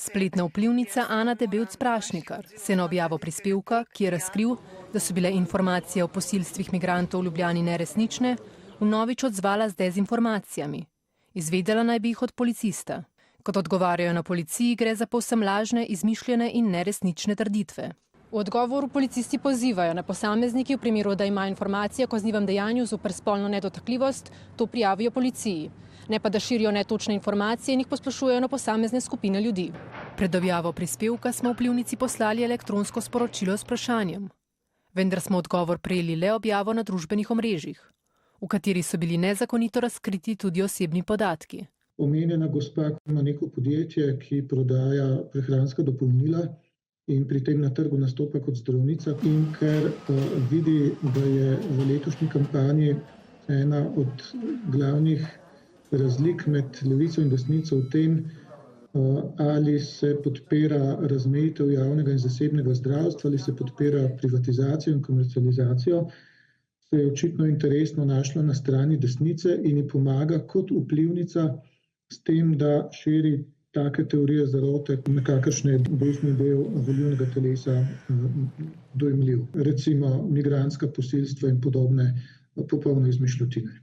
Spletna vplivnica Ana Debevc Prašnikar se je na objavo prispevka, ki je razkril, da so bile informacije o posilstvih migrantov v Ljubljani neresnične, vnovič odzvala z dezinformacijami. Izvedela naj bi jih od policista. Kot odgovarjajo na policiji, gre za povsem lažne, izmišljene in neresnične trditve. V odgovoru policisti pozivajo na posamezniki v primeru, da ima informacije o kaznivem dejanju zoper spolno nedotakljivost, to prijavijo policiji. Ne pa da širijo netočne informacije in jih posplošujejo na posamezne skupine ljudi. Pred objavo prispevka smo vplivnici poslali elektronsko sporočilo s vprašanjem. Vendar smo odgovor prejeli le objavo na družbenih omrežjih, v kateri so bili nezakonito razkriti tudi osebni podatki. Omenjena gospa ima neko podjetje, ki prodaja prehranska dopolnila in pri tem na trgu nastopa kot zdravnica. In ker vidi, da je v letošnji kampanji ena od glavnih razlik med levico in desnico v tem, ali se podpira razmejitev javnega in zasebnega zdravstva, ali se podpira privatizacijo in komercializacijo, se je očitno interesno našla na strani desnice in ji pomaga kot vplivnica s tem, da širi take teorije zarote, na kakršne je desni del volilnega telesa dojemljiv. Recimo migrantska posilstva in podobne popolne izmišljotine.